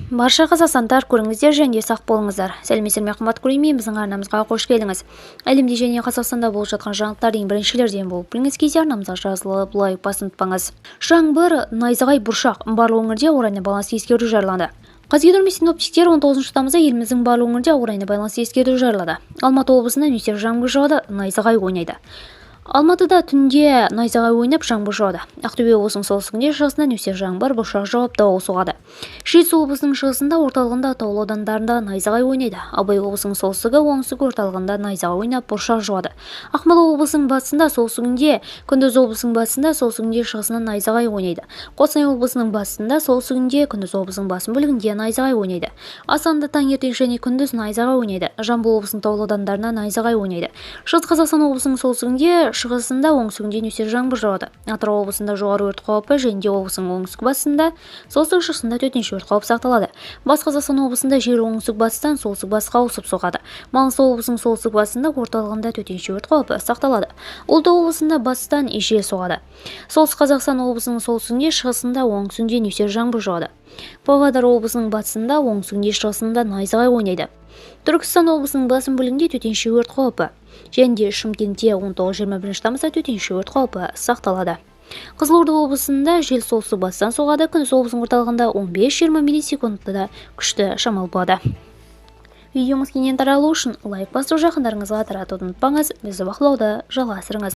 Барша қазақстандықтар көріңіздер және сақ болыңыздар. Сәлеметсіздер ме қымбатты көрермен, біздің арнамызға қош келдіңіз. Әлемде және Қазақстанда болып жатқан жаңалықтардың біріншілерден болып біліңіз кезде арнамызға жазылып лайк басын ұмытпаңыз. Жаңбыр, найзағай, бұршақ барлық өңірде ауа райына байланысты ескерту жарияланды. Қазгидромет синоптиктер 19 тамызда еліміздің барлық өңірде ауа райына байланысты ескерту жариялады. Алматы облысында нөсер жаңбыр жауады, найзағай ойнайды. Алматыда түнде найзағай ойнап жаңбыр жауады. Ақтөбе облысының солтүстігінде шығысында нөсер жаңбыр, бұршақ жауып дауыл соғады. Жетісу облысының шығысында, орталығында, таулы аудандарында найзағай ойнайды. Абай облысының солтүстігі, оңтүстік орталығында найзағай ойнап, бұршақ жауады. Ақмола облысының батысында, солтүстігінде, күндіз облысының батысында, солтүстігінде, шығысында найзағай ойнайды. Қостанай облысының батысында, солтүстігінде, күндіз облысының басым бөлігінде найзағай ойнайды. Астанада таңертең және күндіз найзағай ойнайды. Жамбыл облысының таулы аудандарында найзағай ойнайды. Шығыс Қазақстан облысының солтүстігінде, шығысында, оңтүстігінде нөсер жаңбыр жауады. Атырау облысында жоғары өрт қаупі және облысының оңтүстік батысында, солтүстік шығысында төтенше өрт қаупі сақталады. Батыс Қазақстан облысында жел оңтүстік батыстан солтүстік батысқа ауысып соғады. Маңғыстау облысының солтүстік батысында, орталығында төтенше өрт қаупі сақталады. Ұлытау облысында батыстан жел соғады. Солтүстік Қазақстан облысының солтүстігінде, шығысында, оңтүстігінде нөсер жаңбыр жауады. Павлодар облысының батысында, оңтүстігінде, шығысында найзағай ойнайды. Түркістан облысының басым бөлігінде төтенше өрт қаупі және Шымкентте 19-21 тамызда төтенше өрт қаупі сақталады. Қызылорда облысында жел солтүстік батыстан соғады, күндіз облысының орталығында 15-20 миллисекундта күшті шамал болады. Видеомыз кеңінен таралу үшін лайк басу, жақындарыңызға таратуды ұмытпаңыз. Бізді бақылауды жалғастырыңыз.